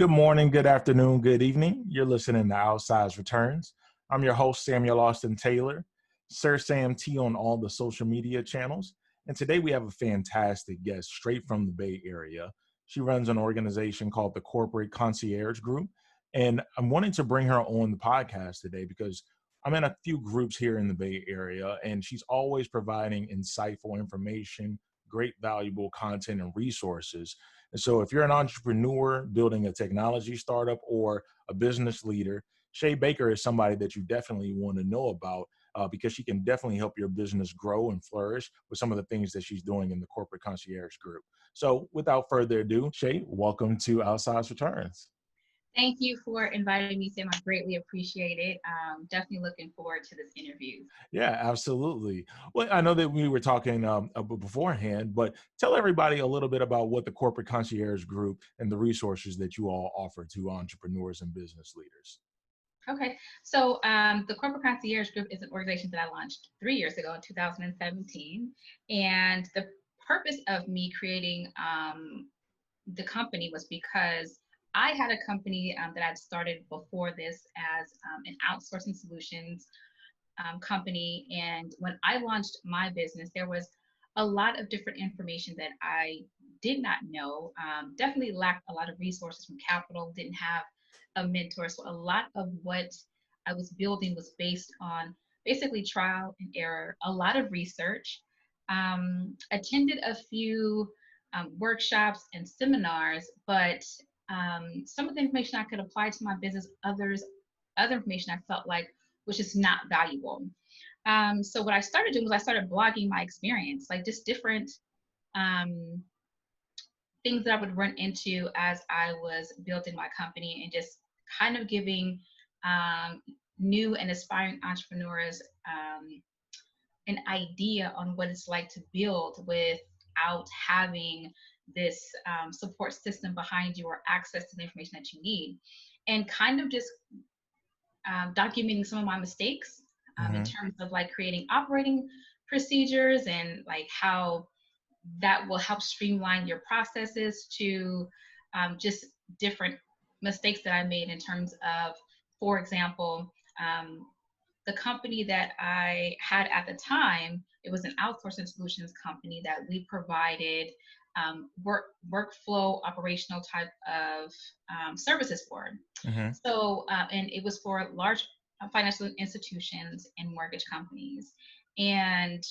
Good morning, good afternoon, good evening. You're listening to Outsized Returns. I'm your host, Samuel Austin Taylor, Sir Sam T on all the social media channels. And today we have a fantastic guest straight from the Bay Area. She runs an organization called the Corporate Concierge Group. And I'm wanting to bring her on the podcast today because I'm in a few groups here in the Bay Area, and she's always providing insightful information, great valuable content and resources. And so if you're an entrepreneur building a technology startup or a business leader, Shay Baker is somebody that you definitely want to know about because she can definitely help your business grow and flourish with some of the things that she's doing in the Corporate Concierge Group. So without further ado, Shay, welcome to Outsized Returns. Thank you for inviting me, Sam. I greatly appreciate it. Definitely looking forward to this interview. Yeah, absolutely. Well, I know that we were talking beforehand, but tell everybody a little bit about what the Corporate Concierge Group and the resources that you all offer to entrepreneurs and business leaders. Okay, so the Corporate Concierge Group is an organization that I launched 3 years ago in 2017. And the purpose of me creating the company was because I had a company that I'd started before this as an outsourcing solutions company. And when I launched my business, there was a lot of different information that I did not know. Definitely lacked a lot of resources from capital, didn't have a mentor. So a lot of what I was building was based on basically trial and error, a lot of research, attended a few workshops and seminars, but some of the information I could apply to my business, other information I felt like was just not valuable. So what I started doing was I started blogging my experience, like just different things that I would run into as I was building my company, and just kind of giving new and aspiring entrepreneurs an idea on what it's like to build without having this support system behind you or access to the information that you need, and kind of just documenting some of my mistakes in terms of like creating operating procedures and like how that will help streamline your processes, to just different mistakes that I made in terms of, for example, the company that I had at the time, it was an outsourcing solutions company that we provided workflow operational type of services for. So, and it was for large financial institutions and mortgage companies. And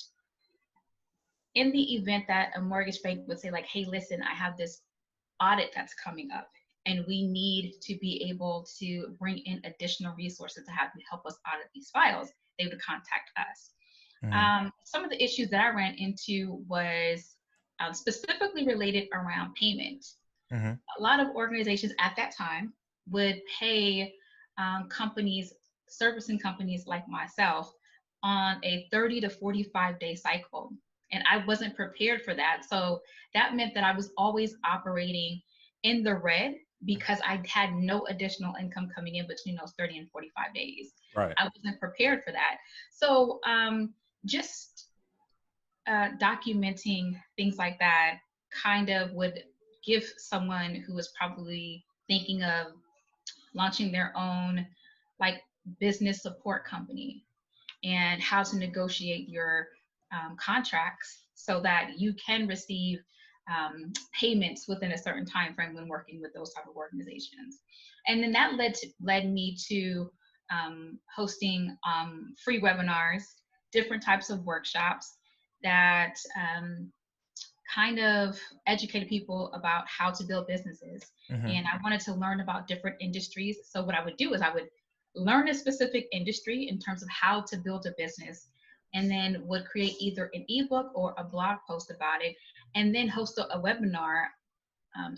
in the event that a mortgage bank would say like, hey, listen, I have this audit that's coming up and we need to be able to bring in additional resources to have to help us audit these files, they would contact us. Some of the issues that I ran into was specifically related around payment. A lot of organizations at that time would pay companies, servicing companies like myself, on a 30 to 45 day cycle. And I wasn't prepared for that. So that meant that I was always operating in the red because I had no additional income coming in between those 30 and 45 days. Right. I wasn't prepared for that. So just documenting things like that kind of would give someone who was probably thinking of launching their own like business support company and how to negotiate your contracts so that you can receive payments within a certain time frame when working with those type of organizations. And then that led me to hosting free webinars, different types of workshops that kind of educated people about how to build businesses. And I wanted to learn about different industries. So what I would do is I would learn a specific industry in terms of how to build a business, and then would create either an ebook or a blog post about it, and then host a webinar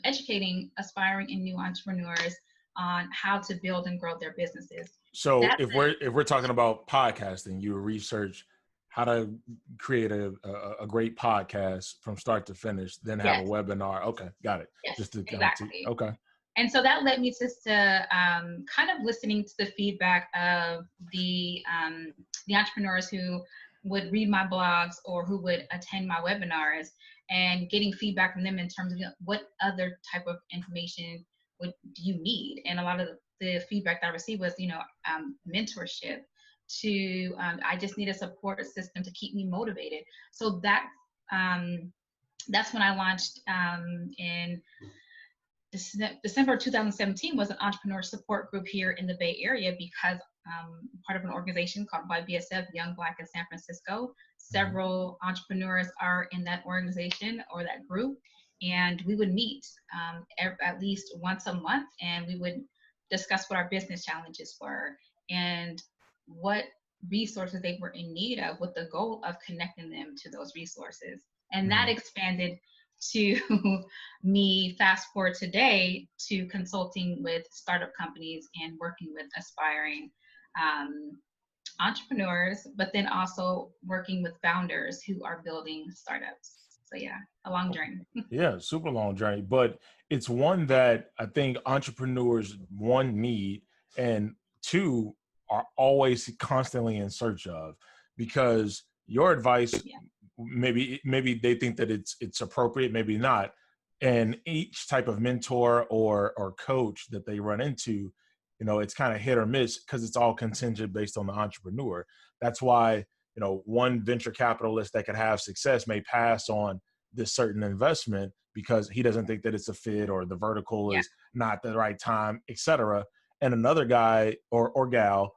educating aspiring and new entrepreneurs on how to build and grow their businesses. So if we're talking about podcasting, you research how to create a great podcast from start to finish, then have a webinar. Okay, got it. Yes, just to exactly. Okay. And so that led me just to kind of listening to the feedback of the entrepreneurs who would read my blogs or who would attend my webinars, and getting feedback from them in terms of what other type of information do you need? And a lot of the feedback that I received was, mentorship. I just need a support system to keep me motivated. So that's when I launched in December 2017 was an entrepreneur support group here in the Bay Area because part of an organization called YBSF, Young Black in San Francisco. Several entrepreneurs are in that organization or that group, and we would meet at least once a month, and we would discuss what our business challenges were and what resources they were in need of, with the goal of connecting them to those resources. And that expanded to me, fast forward today, to consulting with startup companies and working with aspiring entrepreneurs, but then also working with founders who are building startups. So yeah, a long journey. Yeah, super long journey, but it's one that I think entrepreneurs, one, need, and two, are always constantly in search of, because your advice, Yeah. maybe they think that it's appropriate, maybe not. And each type of mentor or coach that they run into, it's kind of hit or miss because it's all contingent based on the entrepreneur. That's why, one venture capitalist that could have success may pass on this certain investment because he doesn't think that it's a fit, or the vertical Yeah. is not the right time, etc. And another guy or gal,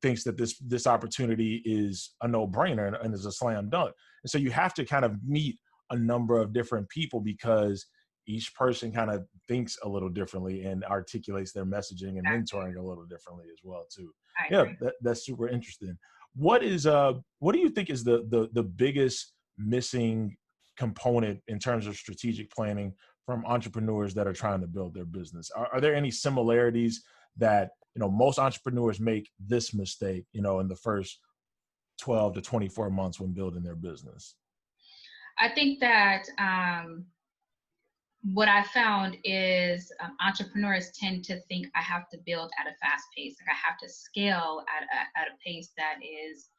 thinks that this opportunity is a no-brainer and is a slam dunk. And so you have to kind of meet a number of different people because each person kind of thinks a little differently and articulates their messaging and mentoring a little differently as well too. Yeah, that's super interesting. What do you think is the biggest missing component in terms of strategic planning from entrepreneurs that are trying to build their business? Are there any similarities that most entrepreneurs make this mistake in the first 12 to 24 months when building their business? I think that what I found is entrepreneurs tend to think I have to build at a fast pace, like I have to scale at a pace that is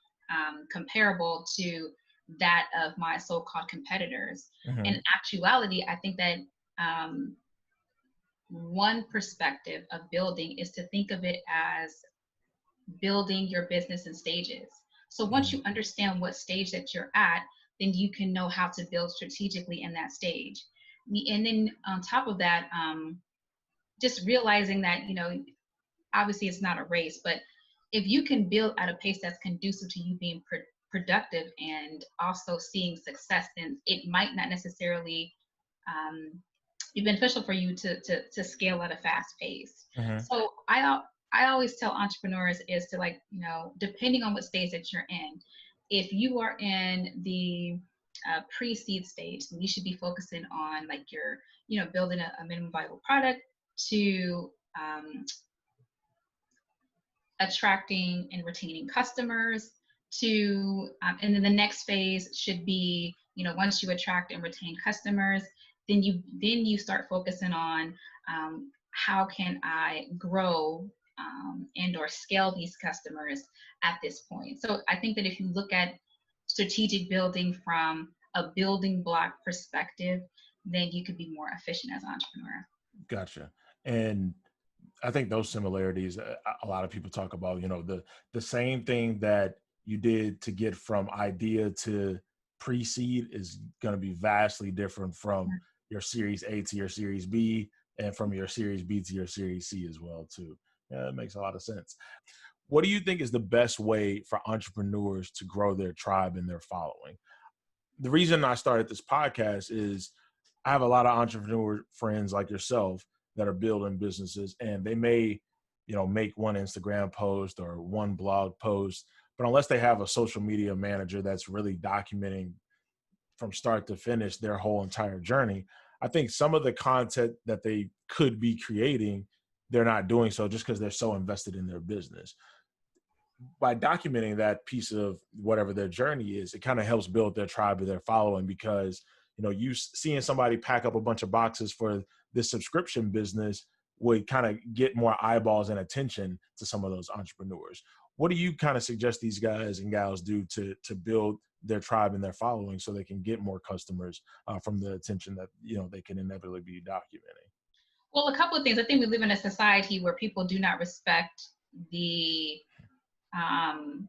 comparable to that of my so-called competitors. In actuality, I think that one perspective of building is to think of it as building your business in stages. So once you understand what stage that you're at, then you can know how to build strategically in that stage. And then on top of that, just realizing that, obviously it's not a race, but if you can build at a pace that's conducive to you being productive and also seeing success, then it might not necessarily be beneficial for you to scale at a fast pace. So I always tell entrepreneurs is to, like, depending on what stage that you're in, if you are in the pre-seed stage, then you should be focusing on, like, your, building a minimum viable product, to attracting and retaining customers, to and then the next phase should be, once you attract and retain customers, then you start focusing on how can I grow and or scale these customers at this point. So I think that if you look at strategic building from a building block perspective, then you could be more efficient as an entrepreneur. Gotcha. And I think those similarities, a lot of people talk about, the same thing that you did to get from idea to pre-seed is going to be vastly different from your Series A to your Series B, and from your Series B to your Series C as well too. Yeah, that makes a lot of sense. What do you think is the best way for entrepreneurs to grow their tribe and their following? The reason I started this podcast is I have a lot of entrepreneur friends like yourself that are building businesses, and they may, make one Instagram post or one blog post, but unless they have a social media manager that's really documenting from start to finish their whole entire journey, I think some of the content that they could be creating, they're not doing so just because they're so invested in their business. By documenting that piece of whatever their journey is, it kind of helps build their tribe or their following, because you seeing somebody pack up a bunch of boxes for this subscription business would kind of get more eyeballs and attention to some of those entrepreneurs. What do you kind of suggest these guys and gals do to build their tribe and their following so they can get more customers from the attention that they can inevitably be documenting? Well, a couple of things. I think we live in a society where people do not respect the um,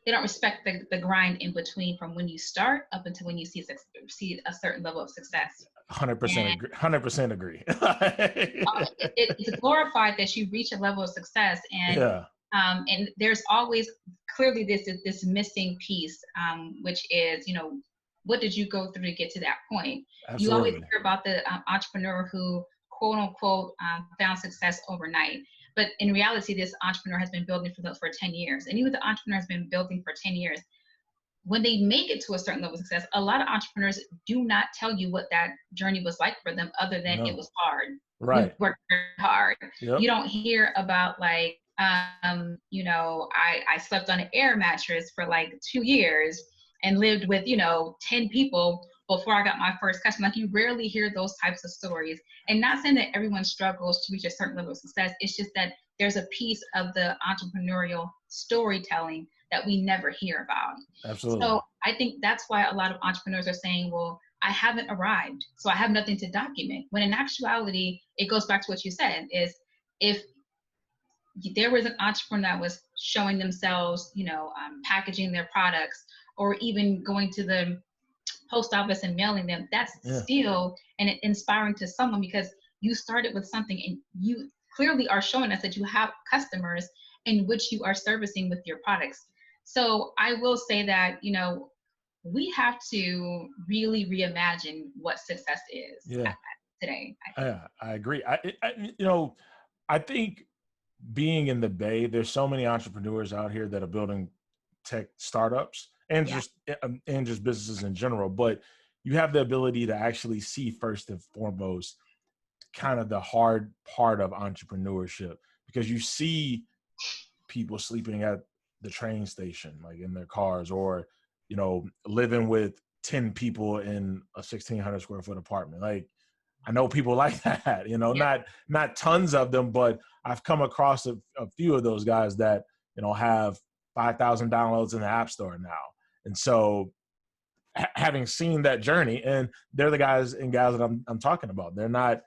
they don't respect the grind in between from when you start up until when you see a certain level of success. 100% And agree. 100% agree. it's glorified that you reach a level of success, Yeah, and there's always clearly this missing piece, which is, what did you go through to get to that point? You always absolutely. hear about the entrepreneur who quote unquote found success overnight, but in reality, this entrepreneur has been building for 10 years, and even the entrepreneur has been building for 10 years. When they make it to a certain level of success, a lot of entrepreneurs do not tell you what that journey was like for them, other than it No. was hard. We Right. worked very hard. You Yep. don't hear about like, I slept on an air mattress for like 2 years and lived with, 10 people before I got my first customer. Like, you rarely hear those types of stories. And not saying that everyone struggles to reach a certain level of success. It's just that there's a piece of the entrepreneurial storytelling that we never hear about. Absolutely. So I think that's why a lot of entrepreneurs are saying, well, I haven't arrived, so I have nothing to document. When in actuality, it goes back to what you said, is if there was an entrepreneur that was showing themselves, packaging their products, or even going to the post office and mailing them, that's Yeah. still inspiring to someone, because you started with something, and you clearly are showing us that you have customers in which you are servicing with your products. So I will say that, we have to really reimagine what success is Yeah. today, I think. Yeah. I agree. I think being in the Bay, there's so many entrepreneurs out here that are building tech startups and Yeah. just businesses in general. But you have the ability to actually see first and foremost kind of the hard part of entrepreneurship, because you see people sleeping at the train station, like in their cars, or living with 10 people in a 1,600 square foot apartment. Like, I know people like that, Yeah. not tons of them, but I've come across a few of those guys that, have 5,000 downloads in the App Store now. And so having seen that journey, and they're the guys and gals that I'm talking about, they're not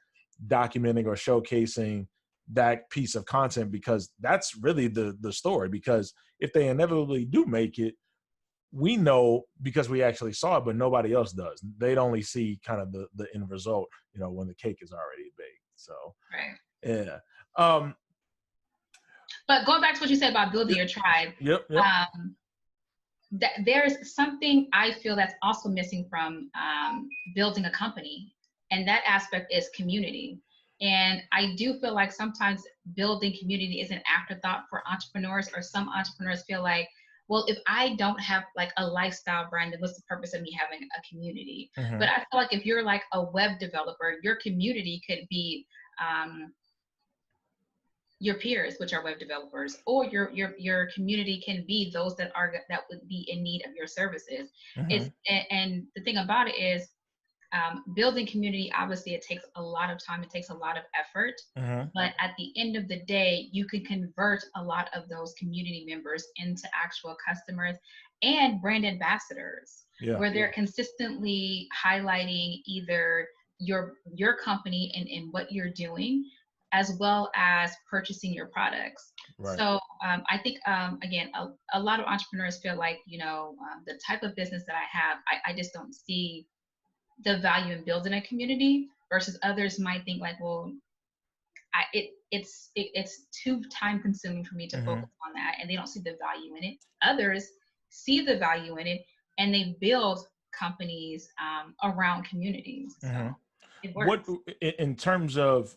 documenting or showcasing that piece of content, because that's really the story. Because if they inevitably do make it, we know because we actually saw it, but nobody else does. They'd only see kind of the end result, when the cake is already baked. So, Right. yeah. Um, But going back to what you said about building yep, your tribe, yep. um, that there's something I feel that's also missing from building a company, and that aspect is community. And I do feel like sometimes building community is an afterthought for entrepreneurs, or some entrepreneurs feel like, well, if I don't have like a lifestyle brand, then what's the purpose of me having a community? Mm-hmm. But I feel like if you're like a web developer, your community could be your peers, which are web developers, or your community can be those that would be in need of your services. Mm-hmm. It's and the thing about it is, building community, obviously it takes a lot of time, it takes a lot of effort, Mm-hmm. but at the end of the day, you can convert a lot of those community members into actual customers and brand ambassadors, Yeah. where they're consistently highlighting either your company and what you're doing, as well as purchasing your products. Right. So I think, again, a lot of entrepreneurs feel like, the type of business that I have, I just don't see the value in building a community, versus others might think like, well, it's too time consuming for me to Mm-hmm. focus on that, and they don't see the value in it. Others see the value in it, and they build companies around communities. So Mm-hmm. it What, works. in terms of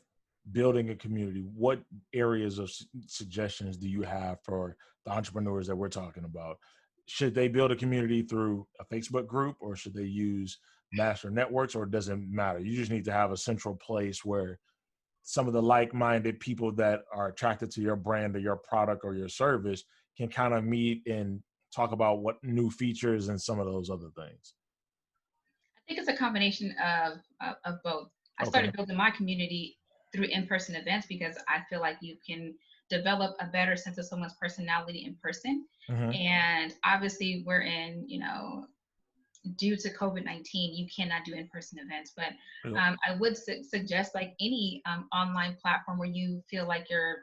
building a community, what areas of suggestions do you have for the entrepreneurs that we're talking about? Should they build a community through a Facebook group, or should they use master networks, or does it matter? You just need to have a central place where some of the like-minded people that are attracted to your brand or your product or your service can kind of meet and talk about what new features and some of those other things. I think it's a combination of both. I Okay. started building my community through in-person events, because I feel like you can develop a better sense of someone's personality in person. Mm-hmm. And obviously we're in, due to COVID-19, you cannot do in-person events, but Yep. I would suggest like any online platform where you feel like your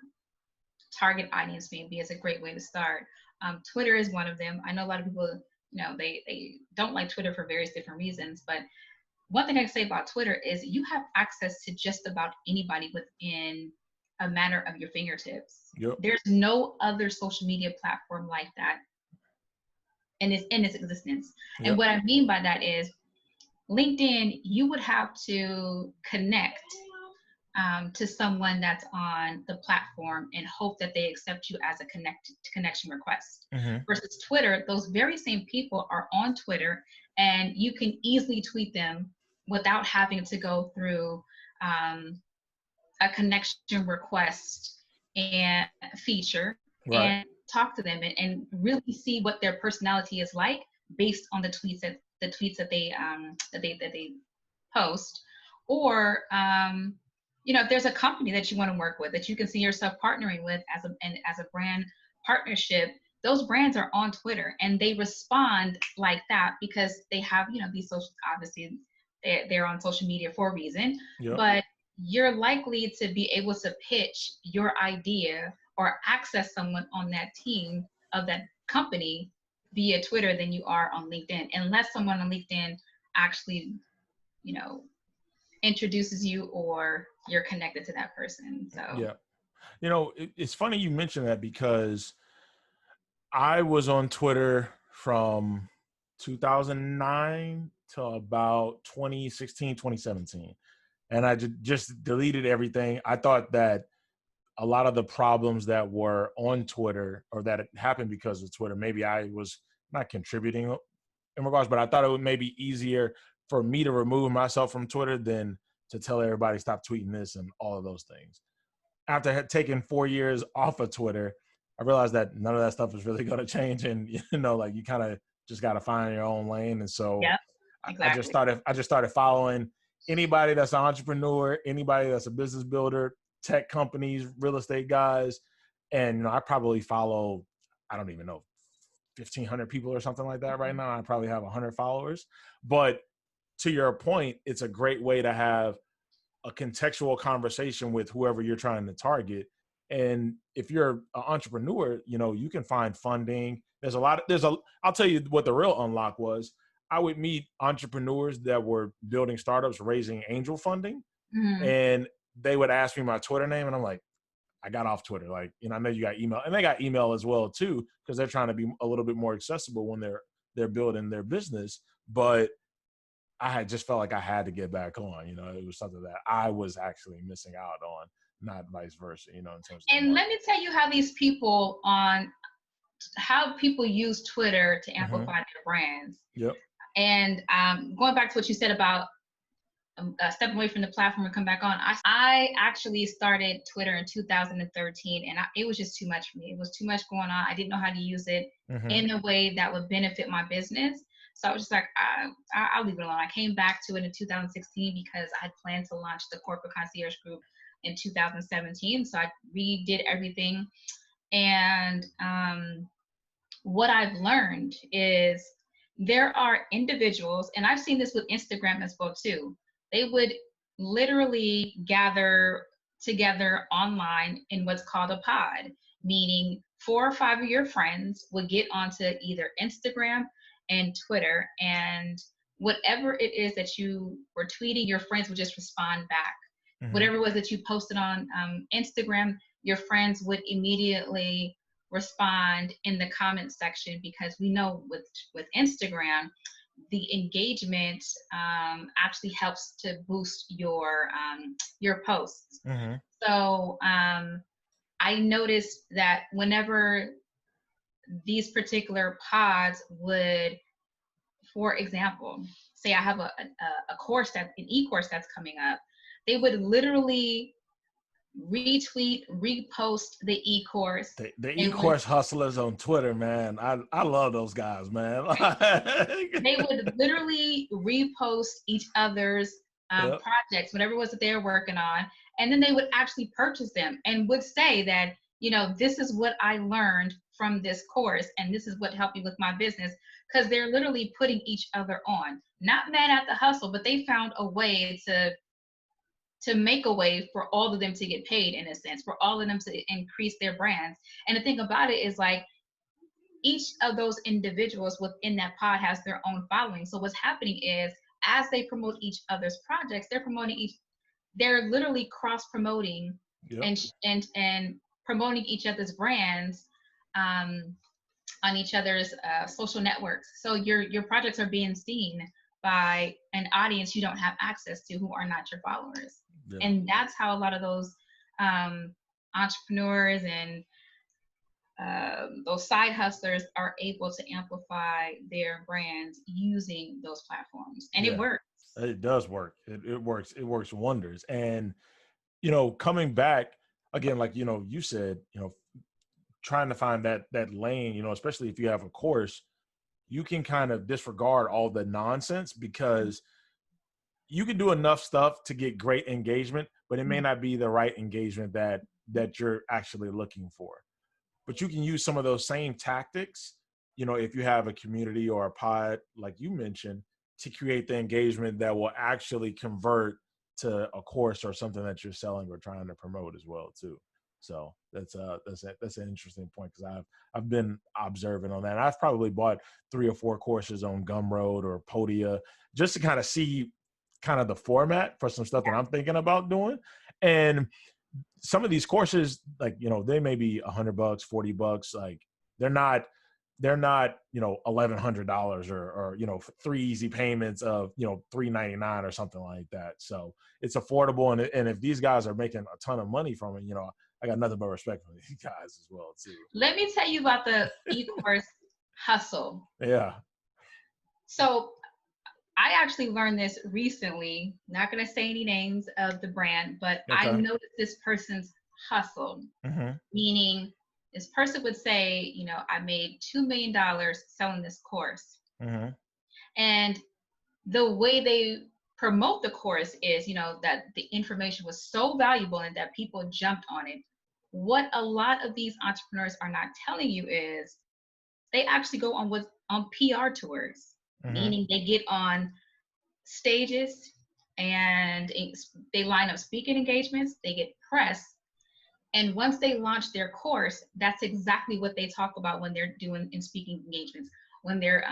target audience maybe is a great way to start. Twitter is one of them. I know a lot of people, they don't like Twitter for various different reasons, but one thing I can say about Twitter is you have access to just about anybody within a matter of your fingertips. Yep. There's no other social media platform like that in its existence. Yep. And what I mean by that is LinkedIn, you would have to connect to someone that's on the platform and hope that they accept you as a connection request. Mm-hmm. Versus Twitter, those very same people are on Twitter, and you can easily tweet them without having to go through a connection request and feature, Right. and talk to them and really see what their personality is like based on the tweets that they post. Or if there's a company that you want to work with that you can see yourself partnering with as a brand partnership, those brands are on Twitter and they respond like that because they have these social, obviously they're on social media for a reason. Yep. But you're likely to be able to pitch your idea or access someone on that team of that company via Twitter than you are on LinkedIn, unless someone on LinkedIn actually introduces you or you're connected to that person. So yeah, it's funny you mentioned that because I was on Twitter from 2009 to about 2016, 2017. And I just deleted everything. I thought that a lot of the problems that were on Twitter or that happened because of Twitter, maybe I was not contributing in regards, but I thought it would maybe easier for me to remove myself from Twitter than to tell everybody stop tweeting this and all of those things. After taking 4 years off of Twitter, I realized that none of that stuff is really going to change. And, like you kind of just got to find your own lane. And so yeah, exactly. I just started following anybody that's an entrepreneur, anybody that's a business builder, tech companies, real estate guys. And I probably follow, I don't even know, 1,500 people or something like that right now. I probably have 100 followers. But to your point, it's a great way to have a contextual conversation with whoever you're trying to target. And if you're an entrepreneur, you can find funding. I'll tell you what the real unlock was. I would meet entrepreneurs that were building startups, raising angel funding, and they would ask me my Twitter name, and I'm like, I got off Twitter. Like, I know you got email, and they got email as well too, because they're trying to be a little bit more accessible when they're building their business. But I had just felt like I had to get back on. It was something that I was actually missing out on, not vice versa. In terms of. And let me tell you how people use Twitter to amplify their brands. Yep. And going back to what you said about stepping away from the platform and come back on, I actually started Twitter in 2013, and it was just too much for me. It was too much going on. I didn't know how to use it in a way that would benefit my business. So I was just like, I'll leave it alone. I came back to it in 2016 because I had planned to launch the Corporate Concierge Group in 2017. So I redid everything. And what I've learned is there are individuals, and I've seen this with Instagram as well too. They would literally gather together online in what's called a pod, meaning 4 or 5 of your friends would get onto either Instagram and Twitter, and whatever it is that you were tweeting, your friends would just respond back. Whatever it was that you posted on Instagram, your friends would immediately respond in the comment section, because we know with Instagram, the engagement actually helps to boost your posts. So I noticed that whenever these particular pods would, for example, say I have a course an e-course that's coming up, they would literally retweet, repost the e-course. The e-course hustlers on Twitter, man. I love those guys, man. They would literally repost each other's projects, whatever it was that they were working on, and then they would actually purchase them and would say that, this is what I learned from this course, and this is what helped me with my business. Because they're literally putting each other on, not mad at the hustle, but they found a way to make a way for all of them to get paid, in a sense, for all of them to increase their brands. And the thing about it is, like, each of those individuals within that pod has their own following. So what's happening is, as they promote each other's projects, they're literally cross promoting, Yep. and promoting each other's brands on each other's social networks. So your projects are being seen by an audience you don't have access to, who are not your followers. Yeah. And that's how a lot of those entrepreneurs and those side hustlers are able to amplify their brands using those platforms. And it works. It does work. It works. It works wonders. And, coming back again, like, you said, trying to find that lane, especially if you have a course, you can kind of disregard all the nonsense, because you can do enough stuff to get great engagement, but it may not be the right engagement that you're actually looking for. But you can use some of those same tactics, if you have a community or a pod, like you mentioned, to create the engagement that will actually convert to a course or something that you're selling or trying to promote as well too. So that's an interesting point, because I've been observing on that. I've probably bought 3 or 4 courses on Gumroad or Podia just to kind of see kind of the format for some stuff that I'm thinking about doing. And some of these courses, like, they may be $100, $40. Like, they're not $1,100 or 3 easy payments of $399 or something like that. So it's affordable, and if these guys are making a ton of money from it, I got nothing but respect for these guys as well too. Let me tell you about the e-course hustle. Yeah. So I actually learned this recently. Not going to say any names of the brand, but Okay. I noticed this person's hustle, meaning this person would say, I made $2 million selling this course. And the way they promote the course is, that the information was so valuable and that people jumped on it. What a lot of these entrepreneurs are not telling you is they actually go on PR tours, meaning they get on stages and they line up speaking engagements, they get press. And once they launch their course, that's exactly what they talk about when they're doing in speaking engagements. When they're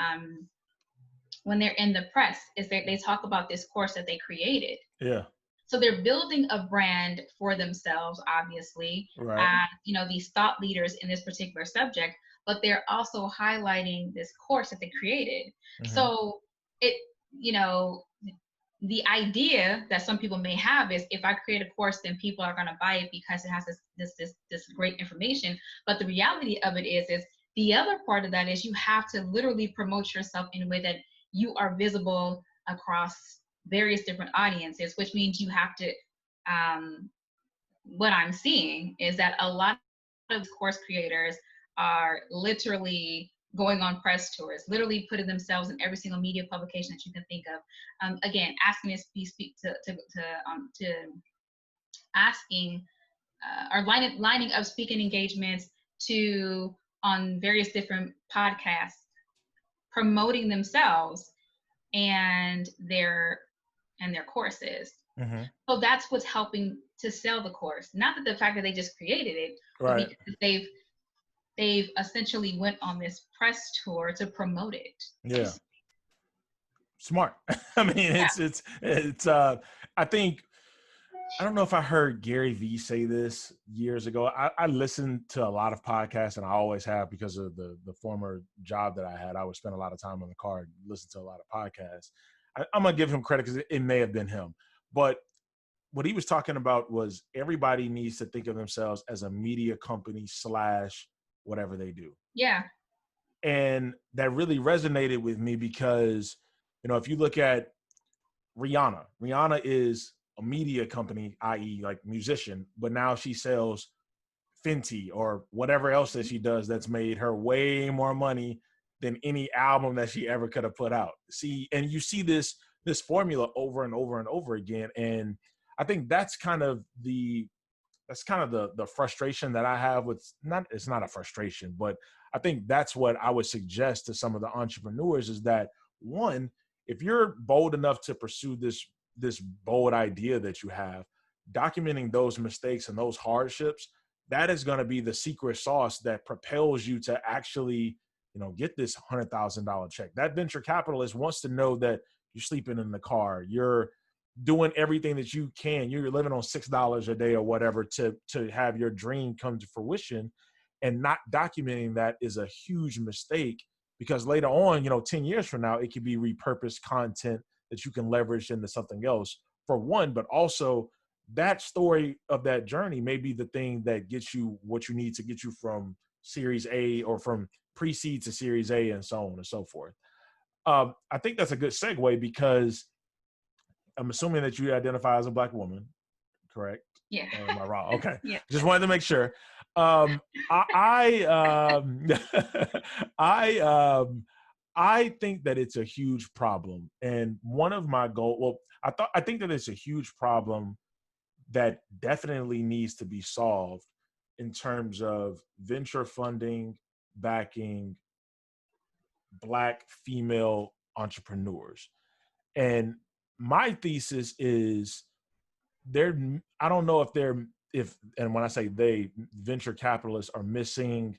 in the press, is that they talk about this course that they created. Yeah. So they're building a brand for themselves, obviously, right. These thought leaders in this particular subject, but they're also highlighting this course that they created. So it, the idea that some people may have is, if I create a course, then people are going to buy it because it has this great information. But the reality of it is the other part of that is you have to literally promote yourself in a way that you are visible across various different audiences, which means you have to, what I'm seeing is that a lot of course creators are literally going on press tours, literally putting themselves in every single media publication that you can think of. Again, asking or lining up speaking engagements on various different podcasts, promoting themselves and their courses. So that's what's helping to sell the course. Not that the fact that they just created it, but because they've essentially went on this press tour to promote it. Yeah. Smart. I mean, it's I think, I don't know if I heard Gary Vee say this years ago. I listened to a lot of podcasts, and I always have, because of the former job that I had. I would spend a lot of time in the car, listen to a lot of podcasts. I'm going to give him credit because it may have been him. But what he was talking about was everybody needs to think of themselves as a media company / whatever they do. Yeah. And that really resonated with me because, if you look at Rihanna is a media company, i.e. like musician, but now she sells Fenty or whatever else that she does that's made her way more money than any album that she ever could have put out. And you see this formula over and over and over again. And I think that's kind of the that's kind of the frustration that I have with it's not a frustration, but I think that's what I would suggest to some of the entrepreneurs is that one, if you're bold enough to pursue this bold idea that you have, documenting those mistakes and those hardships, that is going to be the secret sauce that propels you to actually, get this $100,000 check. That venture capitalist wants to know that you're sleeping in the car, you're doing everything that you can, you're living on $6 a day or whatever to have your dream come to fruition. And not documenting that is a huge mistake, because later on, 10 years from now, it could be repurposed content that you can leverage into something else, for one, but also that story of that journey may be the thing that gets you what you need to get you from Series A or from pre-seed to Series A and so on and so forth. I think that's a good segue, because I'm assuming that you identify as a Black woman, correct? Yeah. Or am I wrong? Okay. Yeah. Just wanted to make sure. I think that it's a huge problem. And one of my goals, I think that it's a huge problem that definitely needs to be solved in terms of venture funding, backing Black female entrepreneurs. And my thesis is I don't know and when I say they, venture capitalists are missing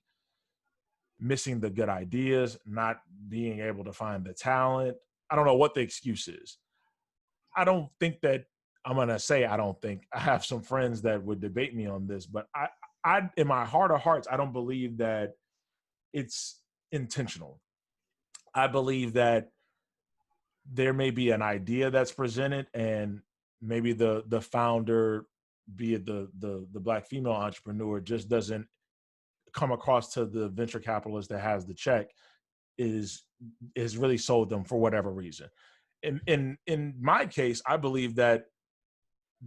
the good ideas, not being able to find the talent. I don't know what the excuse is. I don't think that I'm going to say, I don't think. I have some friends that would debate me on this, but I in my heart of hearts, I don't believe that it's intentional. I believe that there may be an idea that's presented, and maybe the founder, be it the Black female entrepreneur, just doesn't come across to the venture capitalist that has the check, is really sold them for whatever reason. In my case, I believe that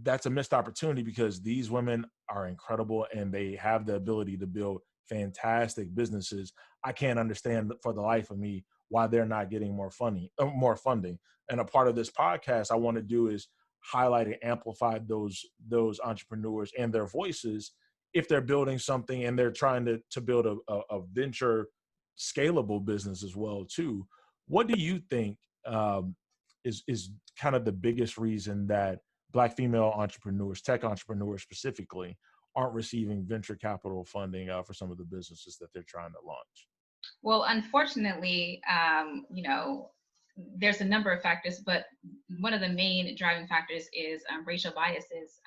that's a missed opportunity, because these women are incredible and they have the ability to build fantastic businesses. I can't understand for the life of me why they're not getting more funding. And a part of this podcast I want to do is highlight and amplify those entrepreneurs and their voices, if they're building something and they're trying to build a venture scalable business as well too. What do you think is kind of the biggest reason that Black female entrepreneurs, tech entrepreneurs specifically, aren't receiving venture capital funding for some of the businesses that they're trying to launch? Well, unfortunately, there's a number of factors, but one of the main driving factors is racial biases.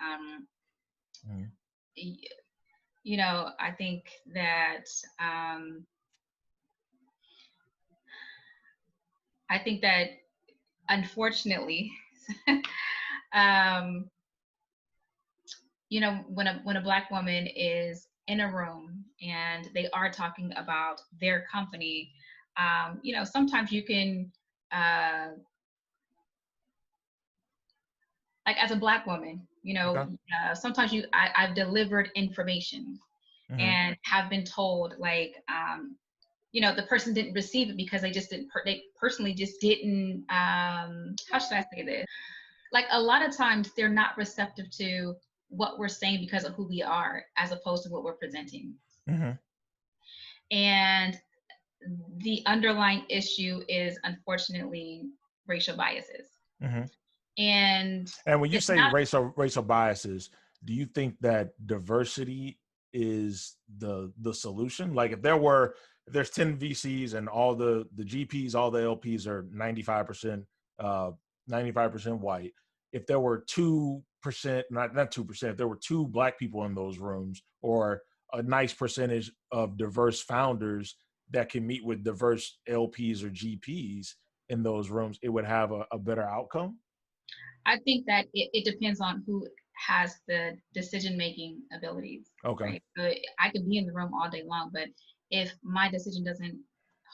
I think that unfortunately, when a Black woman is in a room and they are talking about their company, sometimes you can, like as a Black woman, Okay. sometimes I've delivered information and have been told, like, the person didn't receive it because they personally just didn't, how should I say this? Like a lot of times they're not receptive to what we're saying because of who we are, as opposed to what we're presenting. And the underlying issue is, unfortunately, racial biases. And when you say racial biases, do you think that diversity is the solution? Like if there's 10 VCs and all the GPs, all the LPs are 95% white. If there were 2%, not 2%, if there were 2 Black people in those rooms, or a nice percentage of diverse founders that can meet with diverse LPs or GPs in those rooms, it would have a better outcome? I think that it depends on who has the decision-making abilities. Okay. Right? So I could be in the room all day long, but if my decision doesn't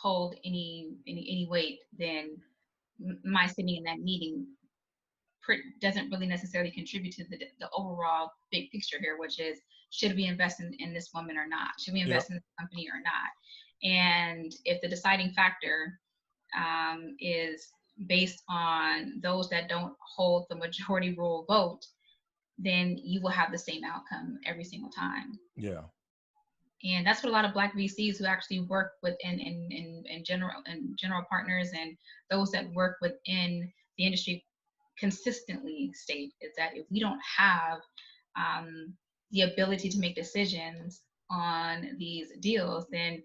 hold any weight, then my sitting in that meeting doesn't really necessarily contribute to the overall big picture here, which is, should we invest in this woman or not? Should we invest in this company or not? And if the deciding factor is based on those that don't hold the majority rule vote, then you will have the same outcome every single time. Yeah. And that's what a lot of Black VCs who actually work within in general partners and those that work within the industry consistently state, is that if we don't have the ability to make decisions on these deals, then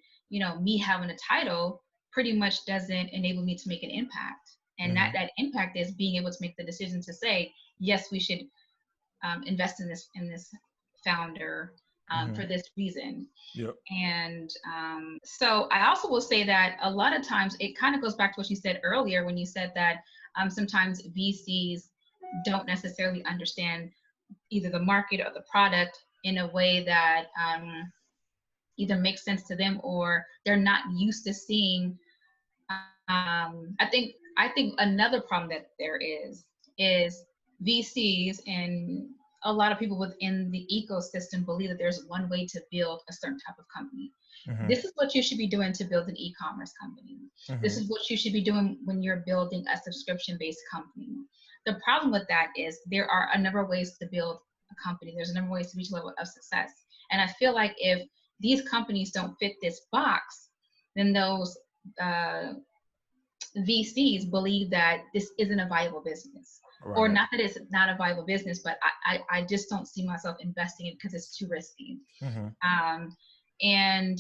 me having a title pretty much doesn't enable me to make an impact. And that impact is being able to make the decision to say, yes, we should invest in this founder for this reason. Yep. And so I also will say that a lot of times it kind of goes back to what you said earlier when you said that sometimes VCs don't necessarily understand either the market or the product in a way that either makes sense to them, or they're not used to seeing. I think another problem that there is VCs and a lot of people within the ecosystem believe that there's one way to build a certain type of company. This is what you should be doing to build an e-commerce company. This is what you should be doing when you're building a subscription-based company. The problem with that is there are a number of ways to build a company. There's a number of ways to reach a level of success. And I feel like if these companies don't fit this box, then those VCs believe that this isn't a viable business. Right. Or not that it's not a viable business, but I just don't see myself investing in it because it's too risky. And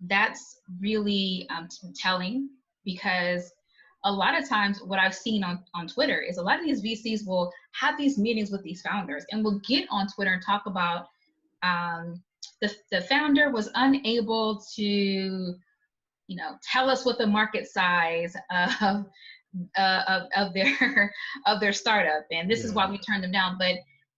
that's really telling, because a lot of times what I've seen on Twitter is a lot of these VCs will have these meetings with these founders and will get on Twitter and talk about the founder was unable to tell us what the market size of their startup, and this is why we turned them down. But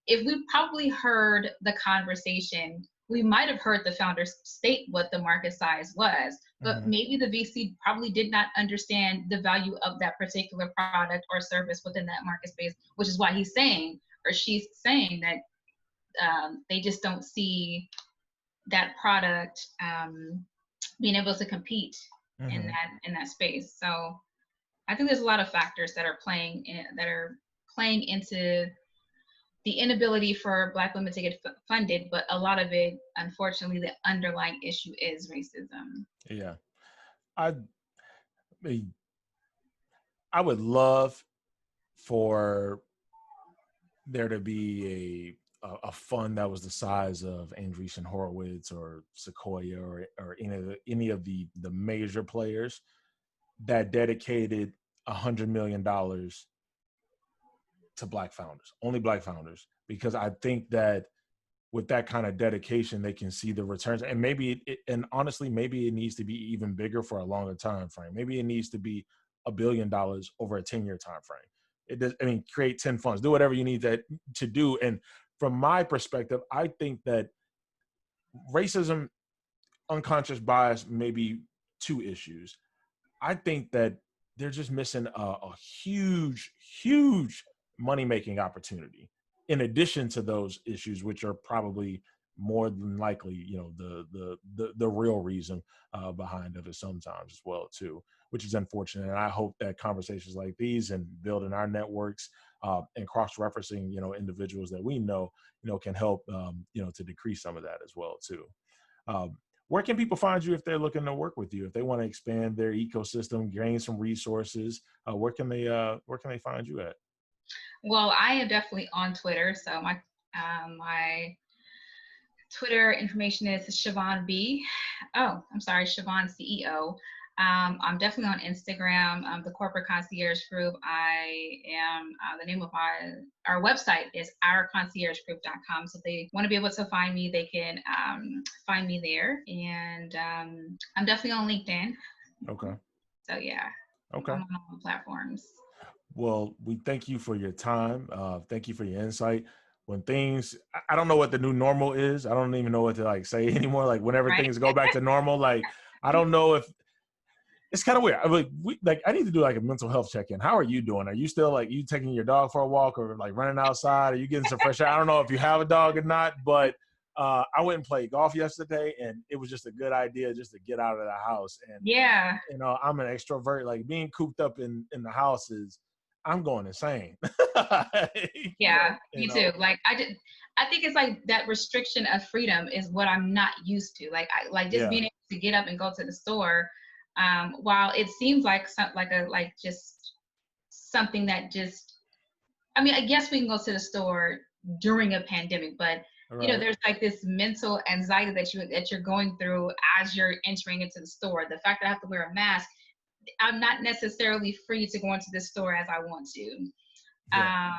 if we probably heard the conversation, we might have heard the founders state what the market size was, but maybe the VC probably did not understand the value of that particular product or service within that market space, which is why he's saying, or she's saying, that they just don't see that product being able to compete in that space. So I think there's a lot of factors that are playing into the inability for Black women to get funded, but a lot of it, unfortunately, the underlying issue is racism. Yeah, I would love for there to be a fund that was the size of Andreessen Horowitz or Sequoia or any of the major players that dedicated $100 million to Black founders, only Black founders, because I think that with that kind of dedication, they can see the returns. And and honestly, maybe it needs to be even bigger for a longer time frame. Maybe it needs to be $1 billion over a 10-year time frame. It does. I mean, create 10 funds, do whatever you need to do. And from my perspective, I think that racism, unconscious bias, may be two issues. I think that they're just missing a huge, huge money-making opportunity in addition to those issues, which are probably more than likely, the real reason behind it sometimes as well too, which is unfortunate. And I hope that conversations like these and building our networks and cross-referencing, individuals that we know, can help, to decrease some of that as well too. Where can people find you if they're looking to work with you? If they want to expand their ecosystem, gain some resources, where can they find you at? Well, I am definitely on Twitter. So my Twitter information is Siobhan B. Oh, I'm sorry, Siobhan CEO. I'm definitely on Instagram, the Corporate Concierge Group. I am, the name of our website is ourconciergegroup.com. So if they want to be able to find me, they can find me there. And I'm definitely on LinkedIn. Okay. So yeah. Okay. I'm on all platforms. Well, we thank you for your time. Thank you for your insight. When things, I don't know what the new normal is. I don't even know what to say anymore. Like whenever things go back to normal, I don't know if it's kind of weird. I need to do a mental health check-in. How are you doing? Are you still you taking your dog for a walk or running outside? Are you getting some fresh air? I don't know if you have a dog or not, but I went and played golf yesterday, and it was just a good idea just to get out of the house. And yeah, I'm an extrovert. Being cooped up in the house is, I'm going insane. Yeah, You me know? too. Like I think it's like that restriction of freedom is what I'm not used to. Like I like just Yeah. being able to get up and go to the store. While it seems like just something that just, I mean, I guess we can go to the store during a pandemic, but Right. there's like this mental anxiety that you're going through as you're entering into the store. The fact that I have to wear a mask, I'm not necessarily free to go into the store as I want to. Yeah.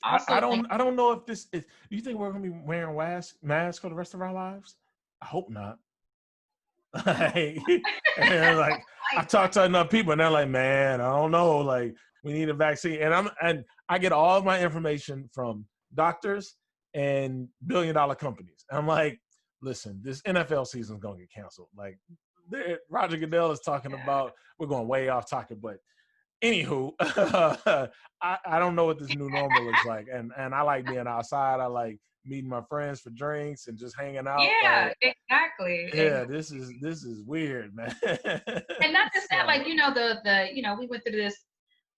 I Also, like, don't I don't know if this is, you think we're gonna be wearing masks for the rest of our lives? I hope not. Like, and like I like, talked to enough people and they're like, man, I don't know. Like, we need a vaccine. And I get all of my information from doctors and billion-dollar companies. And I'm like, listen, this NFL season is gonna get canceled. Like, Roger Goodell is talking yeah, about, we're going way off topic, but anywho, I don't know what this new normal looks like. And I like being outside. I like meeting my friends for drinks and just hanging out. yeah, Like, exactly. yeah, this is weird, man. And not just that, So, like, we went through this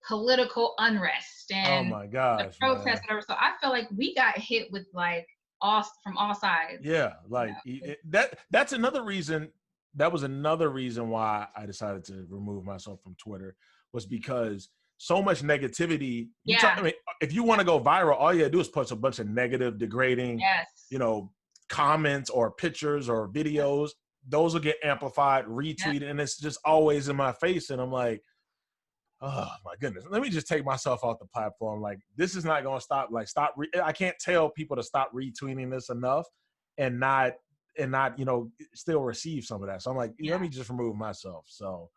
political unrest oh and my the gosh, protests, man. whatever. So I feel like we got hit with like all from all sides. Yeah, You like know. that's another reason. That was another reason why I decided to remove myself from Twitter, was because so much negativity. I Yeah. mean, if you want to go viral, all you gotta do is post a bunch of negative, degrading, Yes. you know, comments or pictures or videos. Those will get amplified, Yep. retweeted, and it's just always in my face. And I'm like, oh my goodness, let me just take myself off the platform. Like, this is not going to stop. Like, I can't tell people to stop retweeting this enough and not still receive some of that. So I'm like, let Yeah. me just remove myself. So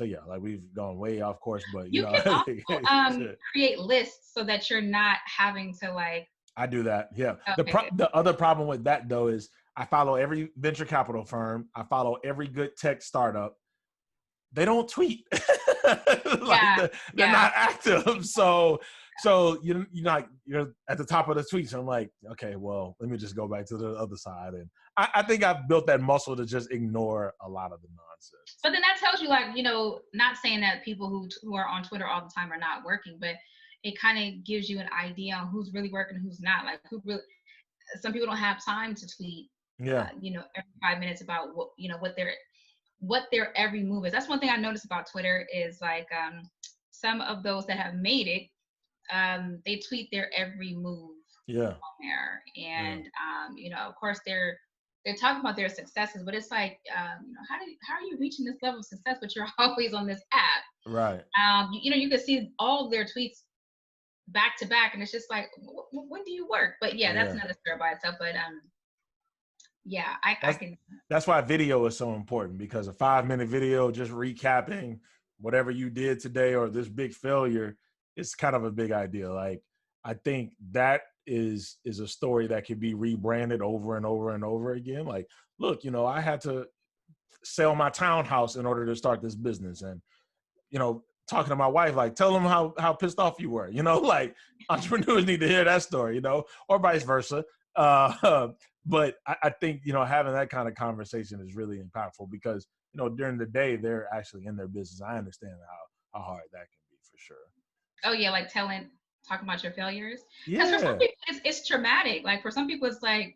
yeah, like, we've gone way off course, but You can also create lists so that you're not having to like. I do that. Yeah. Okay, good. The other problem with that though is I follow every venture capital firm. I follow every good tech startup. They don't tweet. Like, Yeah. they're Yeah. not active. So you're at the top of the tweets. I'm like, okay, well, let me just go back to the other side. And I think I've built that muscle to just ignore a lot of the nonsense. But then that tells you, like, not saying that people who are on Twitter all the time are not working, but it kind of gives you an idea on who's really working, who's not. Like, who really, some people don't have time to tweet, Yeah. every 5 minutes about what their every move is. That's one thing I noticed about Twitter is like, some of those that have made it, they tweet their every move Yeah. on there, Yeah. and of course they're talking about their successes, but it's like, how are you reaching this level of success, but you're always on this app? Right. You can see all their tweets back to back, and it's just like, when do you work? But yeah, that's Yeah. another story by itself. But yeah, I That's can. that's why video is so important, because a 5-minute video just recapping whatever you did today or this big failure is kind of a big idea. Like, I think that is a story that can be rebranded over and over and over again. Like, look, I had to sell my townhouse in order to start this business. And, talking to my wife, like, tell them how pissed off you were, like, entrepreneurs need to hear that story, or vice versa. But I think, having that kind of conversation is really impactful, because, during the day, they're actually in their business. I understand how hard that can be, for sure. Oh yeah, like talking about your failures. Because for some Yeah. people it's traumatic. Like for some people it's like,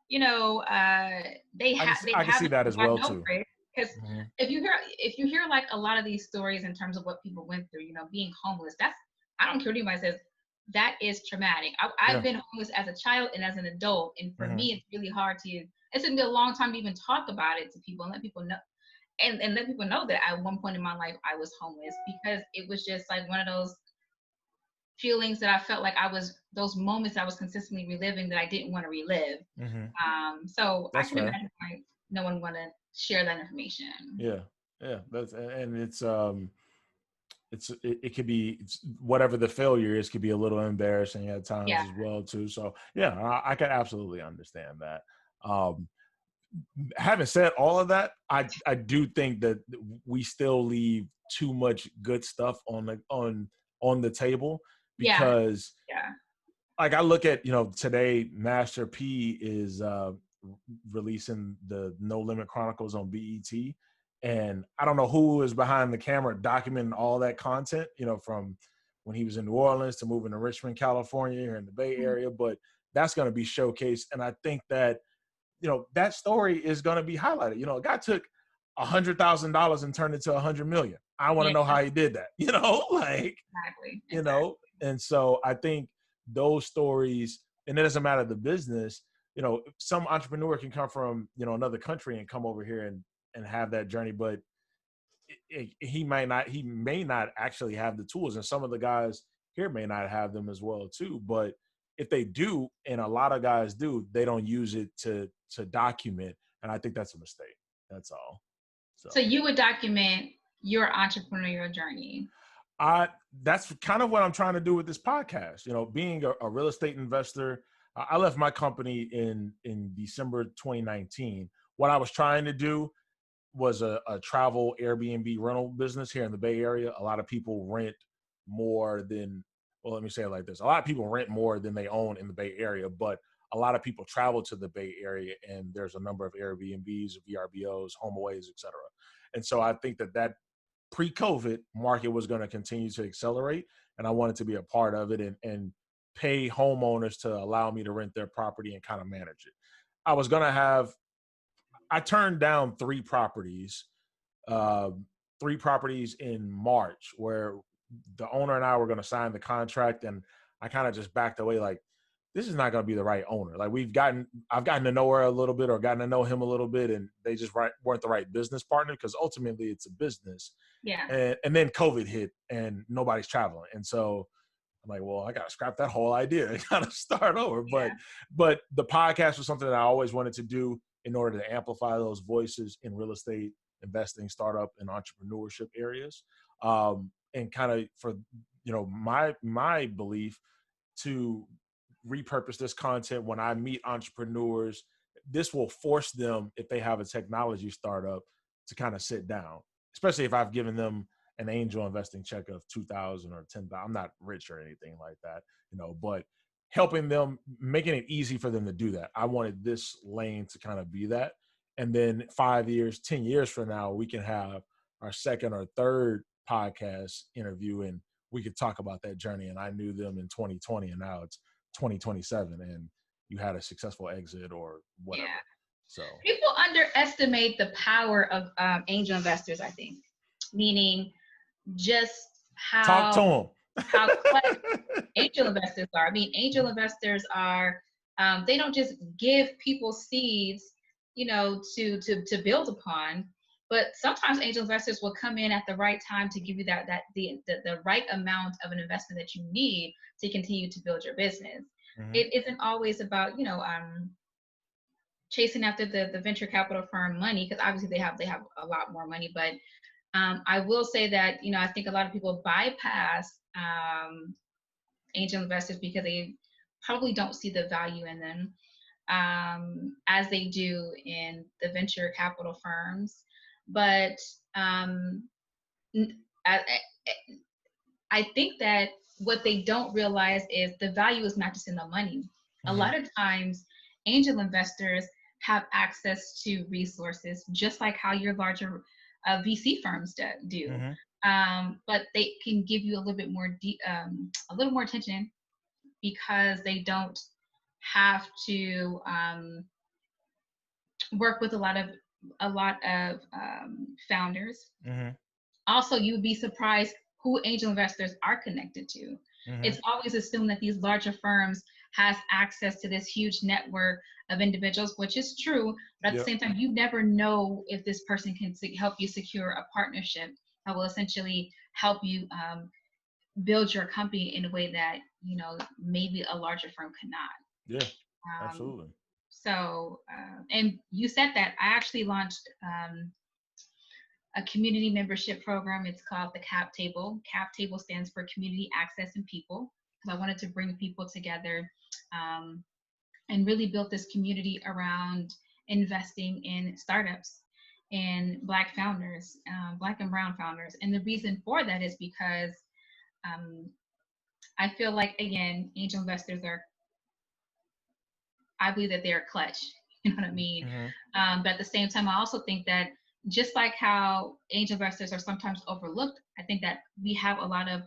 they I can have see, they I can have see that as well gotten too. over it. Because Hmm. if you hear like a lot of these stories in terms of what people went through, being homeless, I don't care what anybody says, that is traumatic. I've Yeah. been homeless as a child and as an adult, and for Hmm. me it's really hard it's gonna be a long time to even talk about it to people and let people know, and let people know that at one point in my life I was homeless, because it was just like one of those feelings that I felt like those moments I was consistently reliving that I didn't want to relive. Hmm. So I That's can fair. imagine why no one want to share that information. Yeah. Yeah. And it could be, whatever the failure is, could be a little embarrassing at times Yeah, as well too. So yeah, I can absolutely understand that. Um, Having said all of that, I do think that we still leave too much good stuff on the table, yeah, because, yeah, like, I look at, today, Master P is releasing the No Limit Chronicles on BET, and I don't know who is behind the camera documenting all that content, from when he was in New Orleans to moving to Richmond, California, here in the Bay Area. But that's going to be showcased. And I think that, that story is going to be highlighted. A guy took $100,000 and turned it to $100 million. I want to know how he did that, Exactly. And so I think those stories, and it doesn't matter the business, some entrepreneur can come from, another country and come over here and have that journey, but he may not actually have the tools. And some of the guys here may not have them as well too. But if they do, and a lot of guys do, they don't use it to document. And I think that's a mistake. That's all. So you would document your entrepreneurial journey. That's kind of what I'm trying to do with this podcast. Being a real estate investor, I left my company in December 2019. What I was trying to do was a travel Airbnb rental business here in the Bay Area. A lot of people rent more than, let me say it like this. A lot of people rent more than they own in the Bay Area, but a lot of people travel to the Bay Area, and there's a number of Airbnbs, VRBOs, HomeAways, et cetera. And so I think that pre-COVID market was going to continue to accelerate, and I wanted to be a part of it and pay homeowners to allow me to rent their property and kind of manage it. I turned down three properties in March where the owner and I were going to sign the contract, and I kind of just backed away like, this is not going to be the right owner. Like I've gotten to know her a little bit or gotten to know him a little bit, and they just weren't the right business partner, because ultimately it's a business. Yeah. And then COVID hit and nobody's traveling. And so I'm like, well, I got to scrap that whole idea and kind of start over. Yeah. But the podcast was something that I always wanted to do in order to amplify those voices in real estate, investing, startup, and entrepreneurship areas. And kind of for, my belief to repurpose this content when I meet entrepreneurs, this will force them, if they have a technology startup, to kind of sit down, especially if I've given them an angel investing check of $2,000 or $10,000. I'm not rich or anything like that, but helping them, making it easy for them to do that. I wanted this lane to kind of be that. And then 5 years, 10 years from now, we can have our second or third podcast interview, and we could talk about that journey. And I knew them in 2020, and now it's 2027, and you had a successful exit or whatever. Yeah. So people underestimate the power of angel investors, I think, meaning just talk to them. How clever angel investors are. I mean, angel investors are, they don't just give people seeds, to build upon, but sometimes angel investors will come in at the right time to give you the right amount of an investment that you need to continue to build your business. Mm-hmm. It isn't always about, chasing after the venture capital firm money, because obviously they have a lot more money, but I will say that, I think a lot of people bypass angel investors because they probably don't see the value in them as they do in the venture capital firms. But I think that what they don't realize is the value is not just in the money. Mm-hmm. A lot of times, angel investors have access to resources, just like how your larger VC firms do. Mm-hmm. But they can give you a little bit more attention, because they don't have to work with a lot of founders. Mm-hmm. Also, you would be surprised who angel investors are connected to. Mm-hmm. It's always assumed that these larger firms has access to this huge network of individuals, which is true. But at the same time, you never know if this person can help you secure a partnership that will essentially help you build your company in a way that, maybe a larger firm cannot. Yeah, absolutely. So, and you said that I actually launched a community membership program. It's called the CAP Table. CAP Table stands for Community Access and People, because I wanted to bring people together and really build this community around investing in startups and Black founders, Black and brown founders. And the reason for that is because I feel like, again, angel investors I believe that they're clutch, you know what I mean? Mm-hmm. But at the same time, I also think that just like how angel investors are sometimes overlooked, I think that we have a lot of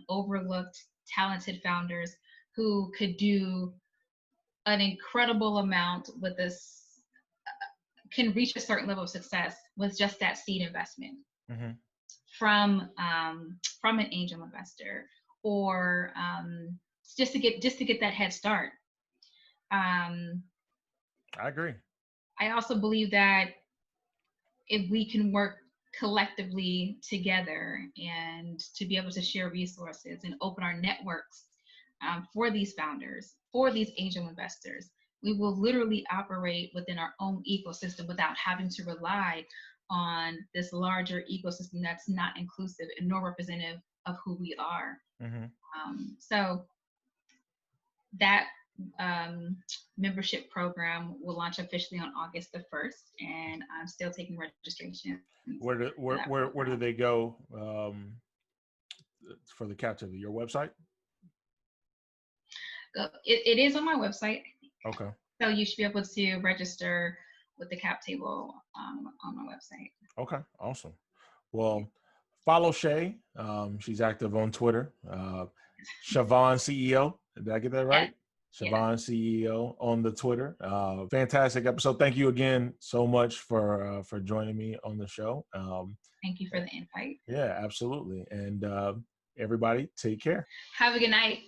overlooked, talented founders who could do an incredible amount with this, can reach a certain level of success with just that seed investment Mm-hmm. From an angel investor, or just to get that head start. I agree. I also believe that if we can work collectively together and to be able to share resources and open our networks for these founders, for these angel investors, we will literally operate within our own ecosystem without having to rely on this larger ecosystem that's not inclusive and nor representative of who we are. Mm-hmm. So that membership program will launch officially on August the 1st, and I'm still taking registration. Where do they go for the captivity? Your website? It is on my website. Okay. So you should be able to register with the cap table on my website. Okay. Awesome. Well, follow Shay. She's active on Twitter. Siobhan CEO. Did I get that right? Yeah. Siobhan CEO on the Twitter. Fantastic episode. Thank you again so much for joining me on the show. Thank you for the invite. Yeah, absolutely. And everybody, take care. Have a good night.